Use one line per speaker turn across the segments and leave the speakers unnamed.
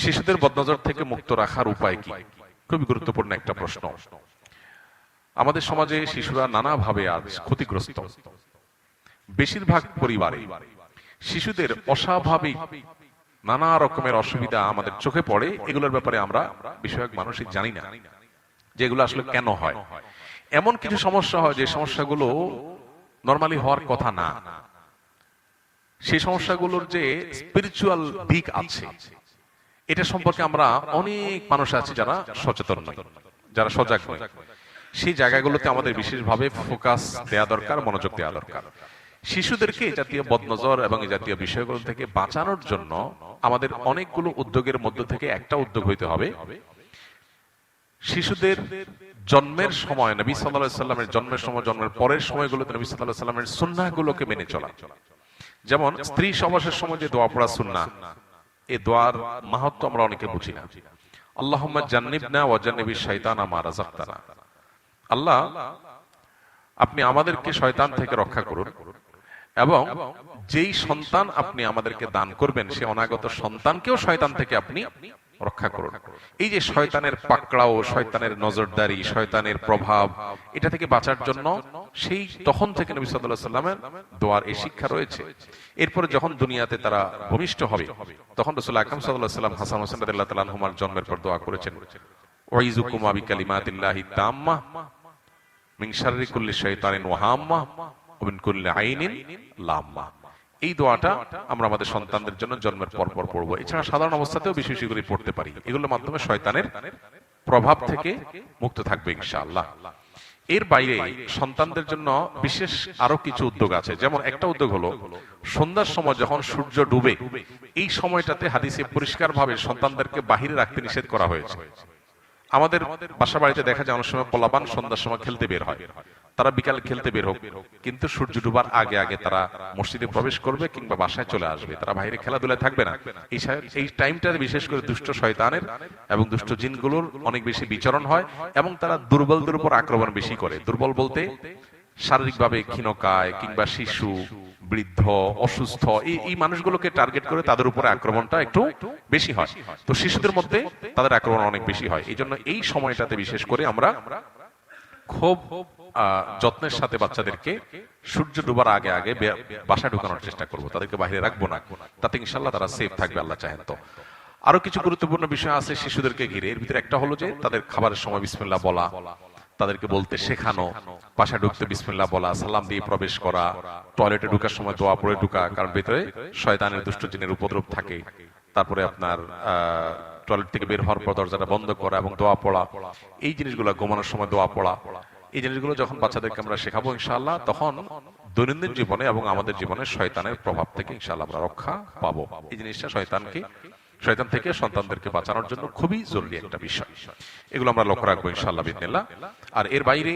শিশুদের বদনজর থেকে মুক্ত রাখার উপায় কি? খুবই গুরুত্বপূর্ণ একটা প্রশ্ন। আমাদের সমাজে শিশুরা নানাভাবে আজ ক্ষতিগ্রস্ত। বেশিরভাগ পরিবারে শিশুদের অস্বাভাবিক নানা রকমের অসুবিধা আমাদের চোখে পড়ে। এগুলোর ব্যাপারে আমরা বিষয়ক মানুষই জানি না যে এগুলো আসলে কেন হয়। এমন কিছু সমস্যা হয় যে সমস্যাগুলো নরমালি হওয়ার কথা না। সেই সমস্যাগুলোর যে স্পিরিচুয়াল দিক আছে এটা সম্পর্কে আমরা অনেক মানুষ আছে যারা সচেতন নয়, যারা সজাগ নয়। সেই জায়গাগুলোতে আমাদের বিশেষভাবে ফোকাস দেওয়া দরকার, মনোযোগ দেওয়া দরকার। শিশুদেরকে এই জাতীয় বদনজর এবং এই জাতীয় বিষয়গুলো থেকে বাঁচানোর জন্য আমাদের অনেকগুলো উদ্যোগের মধ্য থেকে একটা উদ্যোগ হইতে হবে। শিশুদের জন্মের সময় নবী সাল্লাল্লাহু আলাইহি সাল্লামের জন্মের সময়, জন্মের পরের সময়গুলোতে নবী সাল্লাল্লাহু আলাইহি সাল্লামের সুন্নাহগুলোকে মেনে চলা। যেমন স্ত্রী সহবাসের সময় যে দোয়া পড়া সুন্নাহ, এই দোয়ার মাহাত্ম্য আমরা অনেকে বুঝি না। আল্লাহুম্মা জান্নিবনা ওয়া জান্নিবিশ শাইতানা মা রাযাকতানা। আল্লাহ, আপনি আমাদেরকে শয়তান থেকে রক্ষা করুন এবং যেই সন্তান আপনি আমাদেরকে দান করবেন সে অনাগত সন্তানকেও শয়তান থেকে আপনি রক্ষা করুন। এই যে শয়তানের পাকড়াও, শয়তানের নজরদারি, শয়তানের প্রভাব, এটা থেকে বাঁচার জন্য সেই তখন থেকে নবী সাল্লাল্লাহু আলাইহি ওয়াসাল্লামের দোয়ার এই শিক্ষা রয়েছে। এরপরে যখন দুনিয়াতে তারা ভূমিষ্ঠ হবে তখন রাসূল আকরাম সাল্লাল্লাহু আলাইহি ওয়াসাল্লাম হাসান হোসেন রাদিয়াল্লাহু তাআলা আনহুমার জন্মের পর দোয়া করেছেন, ওয়াইযুকুমা বিকালিমাতিল্লাহি তাম্মাহ মিন শাররি কুল্লি শাইতানিন ওয়া হাম্মাহ ওয়া মিন কুল্লি আইনিন লাম্মাহ। এই দোয়াটা আমরা আমাদের সন্তানদের জন্য জন্মের পর পর পড়বো। এছাড়া সাধারণ অবস্থাতেও বেশি বেশি করে পড়তে পারি। এগুলোর মাধ্যমে শয়তানের প্রভাব থেকে মুক্ত থাকবে ইনশাআল্লাহ। এর বাইরে সন্তানদের জন্য বিশেষ আরো কিছু উদ্যোগ আছে। যেমন একটা উদ্যোগ হলো সন্ধ্যার সময় যখন সূর্য ডুবে এই সময়টাতে হাদিসে পরিষ্কারভাবে সন্তানদেরকে বাহিরে রাখতে নিষেধ করা হয়েছে। আমাদের বাসা বাড়িতে দেখা যায় অনেক সময় পোলাপান সন্ধ্যার সময় খেলতে বের হয়। তারা বিকালে খেলতে বের হোক, কিন্তু সূর্য ডুবার আগে আগে তারা মসজিদে প্রবেশ করবে কিংবা বাসায় চলে আসবে। তারা বাইরে খেলাধুলায় থাকবে না। এই টাইমটাতে বিশেষ করে দুষ্ট শয়তানের এবং দুষ্ট জিনগুলোর অনেক বেশি বিচরণ হয় এবং তারা দুর্বলদের উপর আক্রমণ বেশি করে। দুর্বল বলতে শারীরিকভাবে ক্ষীণকায় কিংবা শিশু, বৃদ্ধ, অসুস্থ, এই মানুষগুলোকে টার্গেট করে তাদের উপরে আক্রমণটা একটু বেশি হয়। তো শিশুদের মধ্যে তাদের আক্রমণ অনেক বেশি হয়। এই জন্য এই সময়টাতে বিশেষ করে আমরা খুব যত্নের সাথে বাচ্চাদেরকে সূর্য ডুবার আগে আগে বাসায় ঢুকানোর চেষ্টা করব। তাদেরকে বাইরে রাখবো না, তাতে ইনশাআল্লাহ তারা সেফ থাকবে, আল্লাহ চাহেন তো। আরো কিছু গুরুত্বপূর্ণ বিষয় আছে শিশুদেরকে ঘিরে। এর ভিতরে একটা হলো যে তাদের খাবারের সময় বিসমিল্লাহ বলা, তাদেরকে বলতে শেখানো, বাসায় ঢুকতে বিসমিল্লাহ বলা, সালাম দিয়ে প্রবেশ করা, টয়লেটে ঢুকার সময় দোয়া পড়ে ঢুকা, কারণ ভিতরে শয়তানের দুষ্ট জিনের উপদ্রব থাকে। তারপরে আপনার টয়লেট থেকে বের হওয়ার পর দরজাটা বন্ধ করা এবং দোয়া পড়া, এই জিনিসগুলো, ঘুমানোর সময় দোয়া পড়া, এই জিনিসগুলো যখন বাচ্চাদেরকে আমরা শেখাবো ইনশাআল্লাহ তখন দৈনন্দিন জীবনে এবং আমাদের জীবনে শয়তানের প্রভাব থেকে ইনশাআল্লাহ আমরা রক্ষা পাবো। এই জিনিসটা শয়তান থেকে সন্তানদেরকে বাঁচানোর জন্য খুবই জরুরি একটা বিষয়। এগুলো আমরা লক্ষ্য রাখবো ইনশাআল্লাহ বিসমিল্লাহ। আর এর বাইরে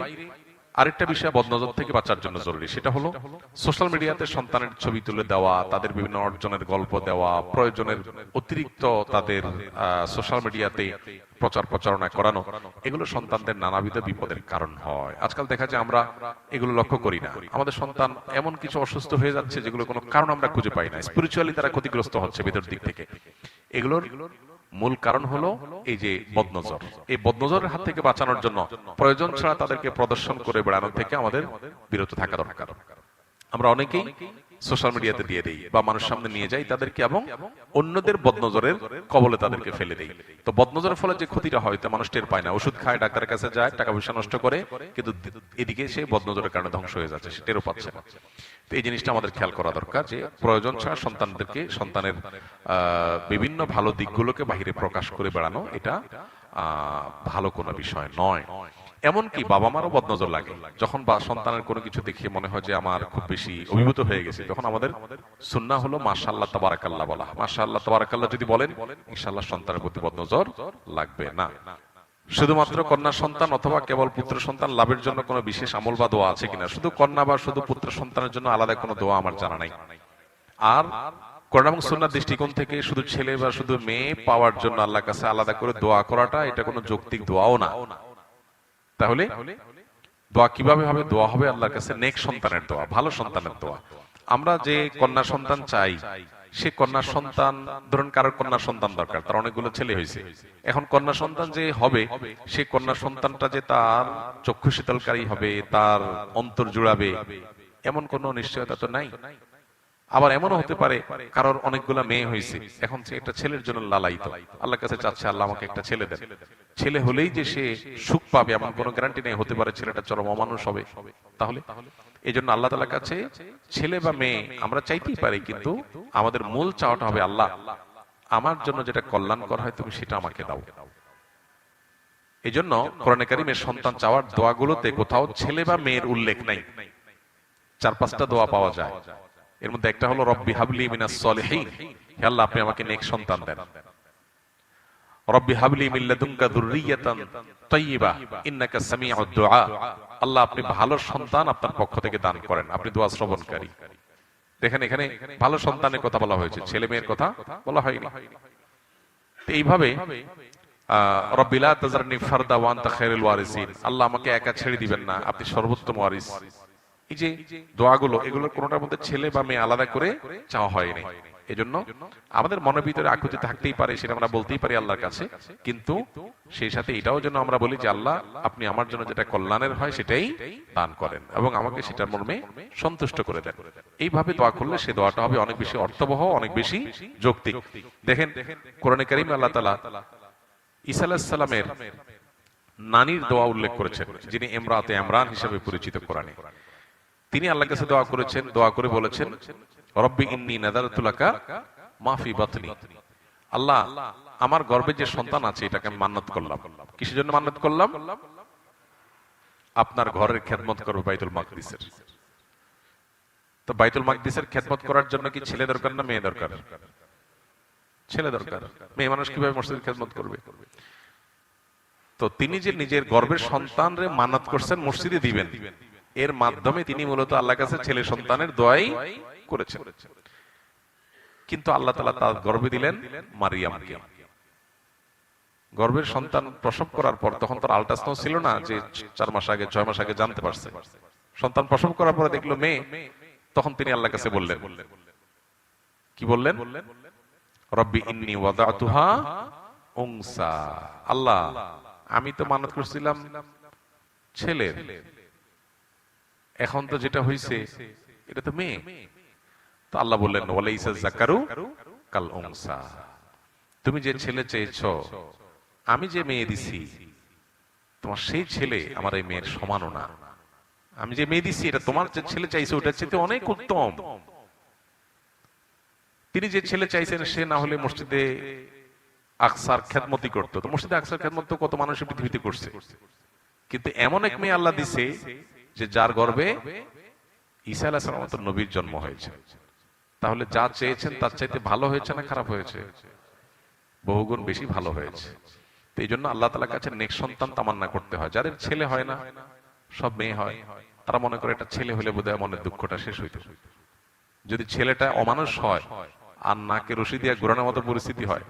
আরেকটা বিষয় বদনজর থেকে বাঁচার জন্য জরুরি, সেটা হলো সোশ্যাল মিডিয়াতে সন্তানের ছবি তুলে দেওয়া, তাদের বিভিন্ন অর্জনের গল্প দেওয়া, প্রয়োজনের অতিরিক্ত তাদের সোশ্যাল মিডিয়াতে প্রচার প্রচারণা করানো, এগুলো সন্তানদের নানাবিধ বিপদের কারণ হয়। আজকাল দেখা যায় আমরা এগুলো লক্ষ্য করি না। আমাদের সন্তান এমন কিছু অসুস্থ হয়ে যাচ্ছে যেগুলো কোনো কারণ আমরা খুঁজে পাই না। স্পিরিচুয়ালি তারা ক্ষতিগ্রস্ত হচ্ছে ভেতর দিক থেকে। এগুলোর মূল কারণ হলো এই যে বদনজর। এই বদনজরের হাত থেকে বাঁচানোর জন্য প্রয়োজন ছাড়া তাদেরকে প্রদর্শন করে বেড়ানো থেকে আমাদের বিরত থাকা দরকার। আমরা অনেকেই সোশ্যাল মিডিয়াতে দিয়ে দেই বা মানুষ সামনে নিয়ে যাই তাদেরকে এবং অন্যদের বদনজরের কবলে তাদেরকে ফেলে দেই। তো বদনজরের ফলে যে ক্ষতিটা হয় তা মানুষ টের পায় না। ওষুধ খায়, ডাক্তারের কাছে যায়, টাকা পয়সা নষ্ট করে, কিন্তু এদিকে সে বদনজরের কারণে ধ্বংস হয়ে যাচ্ছে, সে টেরও পাচ্ছে না। তো এই জিনিসটা আমাদের খেয়াল করা দরকার যে প্রয়োজন ছাড়া সন্তানের বিভিন্ন ভালো দিকগুলোকে বাহিরে প্রকাশ করে বেড়ানো এটা ভালো কোনো বিষয় নয়। এমনকি বাবা মারও বদনজর লাগে যখন সন্তানের কোনো কিছু দেখে মনে হয় যে আমার খুব বেশি অভিভূত হয়ে গেছে, তখন আমাদের সুন্নাহ হলো মাশাআল্লাহ তাবারাকাল্লাহ বলা। মাশাআল্লাহ তাবারাকাল্লাহ যদি বলেন ইনশাআল্লাহ সন্তানের প্রতি বদনজর লাগবে না। শুধুমাত্র কন্যা সন্তান অথবা কেবল পুত্র সন্তান লাভের জন্য কোনো বিশেষ আমল বা দোয়া আছে কিনা? শুধু কন্যা বা শুধু পুত্র সন্তানের জন্য আলাদা কোনো দোয়া আমার জানা নাই। আর কোরআন এবং সুন্নাহর দৃষ্টিকোণ থেকে শুধু ছেলে বা শুধু মেয়ে পাওয়ার জন্য আল্লাহর কাছে আলাদা করে দোয়া করাটা এটা কোনো যৌক্তিক দোয়াও না। তাহলে দোয়া কিভাবে হবে? দোয়া হবে আল্লাহর কাছে নেক সন্তানের দোয়া, ভালো সন্তানের দোয়া। আমরা যে কন্যা সন্তান চাই সে কন্যা সন্তান, ধরুন কারোর কন্যা সন্তান দরকার, তার অনেকগুলো ছেলে হয়েছে, এখন কন্যা সন্তান যে হবে, সে কন্যা সন্তানটা যে তার চক্ষু শীতলকারী হবে, তার অন্তর জুড়াবে, এমন কোনো নিশ্চয়তা তো নাই। আবার এমনও হতে পারে কারোর অনেকগুলা মেয়ে হয়েছে, এখন সে একটা ছেলের জন্য লালায়িত, আল্লাহর কাছে চাচ্ছে আল্লাহ আমাকে একটা ছেলে দেন। ছেলে হলেই যে সে সুখ পাবে এমন কোনো গ্যারান্টি নেই, হতে পারে ছেলেটা চরম অমানুষ হবে। তাহলে এই জন্য আল্লাহ তাআলার কাছে ছেলে বা মেয়ে আমরা চাইতেই পারি, কিন্তু আমাদের মূল চাওয়াটা হবে আল্লাহ আমার জন্য যেটা কল্যাণকর হয় তুমি সেটা আমাকে দাও। এই জন্য কোরআনে কারিমের সন্তান চাওয়ার দোয়াগুলোতে কোথাও ছেলে বা মেয়ের উল্লেখ নাই। 4-5টা দোয়া পাওয়া যায়, এর মধ্যে একটা হলো রব্বি হাবলি মিনাস সলিহিন, হে আল্লাহ আপনি আমাকে নেক সন্তান দেন। রব্বি হাবলি মিন লাদুনকা যুররিয়াতান তাইয়্যিবা ইন্নাকা সামিউদ দুআ, আল্লাহ আপনি ভালো সন্তান আপনার পক্ষ থেকে দান করেন, আপনি দোয়া শ্রবণকারী। দেখেন এখানে ভালো সন্তানের কথা বলা হয়েছে, ছেলে মেয়ের কথা বলা হয়নি। এইভাবে রব্বি লা তাযরনি ফারদা ওয়া আনতা খায়রুল ওয়ারিসিন, আল্লাহ আমাকে একা ছেড়ে দিবেন না, আপনি সর্বোত্তম ওয়ারিস। এই যে দোয়াগুলো, এগুলোর কোনোটার মধ্যে ছেলে বা মেয়ে আলাদা করে চাওয়া হয়নি। এজন্য আমাদের মনের ভিতরে আকুতি থাকতেই পারে, সেটা আমরা বলতেই পারি আল্লাহর কাছে, কিন্তু সেই সাথে এটাও যেন আমরা বলি যে আল্লাহ আপনি আমার জন্য যেটা কল্যাণের হয় সেটাই দান করেন এবং আমাকে সেটার মর্মে সন্তুষ্ট করে দেন। এইভাবে দোয়া করলে সে দোয়াটা হবে অনেক বেশি অর্থবহ, অনেক বেশি যৌক্তিক। দেখেন কোরআনে কারিমে আল্লাহ তাআলা ঈসা আলাইহিস সালামের নানির দোয়া উল্লেখ করেছেন, যিনি ইমরাতে ইমরান হিসেবে পরিচিত কোরআনে। তিনি আল্লাহর কাছে দোয়া করেছেন, দোয়া করে বলেছেন রব্বি ইন্নী নাযারতু লাকা মা ফি বাতনি, আল্লাহ আমার গর্ভে যে সন্তান আছে এটাকে আমি মান্নত করলাম। কিসের জন্য মান্নত করলাম? আপনার ঘরের খেদমত করবে বাইতুল মাকদিসের। তো বাইতুল মাকদিসের খেদমত করার জন্য কি ছেলে দরকার না মেয়ে দরকার? ছেলে দরকার। মেয়ে মানুষ কিভাবে মসজিদের খেদমত করবে? তো তিনি যে নিজের গর্ভের সন্তানরে মান্নত করছেন মসজিদে দিবেন, এর মাধ্যমে তিনি মূলত আল্লাহর কাছে ছেলে সন্তানের দোয়াই করেছেন। কিন্তু আল্লাহ তাআলা তার গর্ভে দিলেন মারিয়ামকে। গর্ভের সন্তান প্রসব করার পর তখন তার আল্ট্রাসাউন্ড ছিল না যে 4 মাস আগে 6 মাস আগে জানতে পারছে। সন্তান প্রসব করার পরে দেখলো মেয়ে, তখন তিনি আল্লাহর কাছে বললেন, কি বললেন? রব্বি ইন্নী ওয়াদাতুহা উনসা, আল্লাহ আমি তো মানত করছিলাম ছেলের, এখন তো যেটা হইছে এটা তো মেয়ে। তো আল্লাহ বললেন ওয়ালাইসা যাকারু কাল উনসা, তুমি যে ছেলে চেয়েছো আমি যে মেয়ে দিছি তোমার সেই ছেলে আমার এই মেয়ের সমানও না। আমি যে মেয়ে দিছি এটা তোমার যে ছেলে চাইছে ওটার চেয়ে অনেক উত্তম। তিনি যে ছেলে চাইছেন সে না হলে মসজিদে আকসার খেদমতি করতো, তো মসজিদে আকসার খেদমত তো কত মানুষ পৃথিবীতে করছে, কিন্তু এমন এক মেয়ে আল্লাহ দিছে যে যার গর্ভে ঈসা আলাইহিস সালাম নবীর জন্ম হয়েছে। তাহলে যা চেয়েছেন তার চাইতে ভালো হয়েছে না খারাপ হয়েছে? বহুগুণ বেশি ভালো হয়েছে। তো এই জন্য আল্লাহ তাআলার কাছে নেক সন্তান তামান্না করতে হয়। যাদের ছেলে হয় না, সব মেয়ে হয়, তারা মনে করে এটা ছেলে হলে বোধহয় মনের দুঃখটা শেষ হইত। যদি ছেলেটা অমানুষ হয় আর নাকে রশি দিয়ে ঘোরানোর মতো পরিস্থিতি হয়,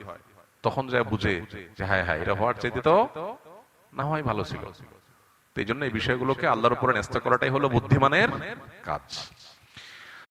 তখন যা বুঝে যে হ্যাঁ হ্যাঁ এটা হওয়ার চাইতে তো না হয় ভালো ছিল। তো এই জন্য এই বিষয়গুলোকে আল্লাহর উপরে ন্যস্ত করাটাই হলো বুদ্ধিমানের কাজ।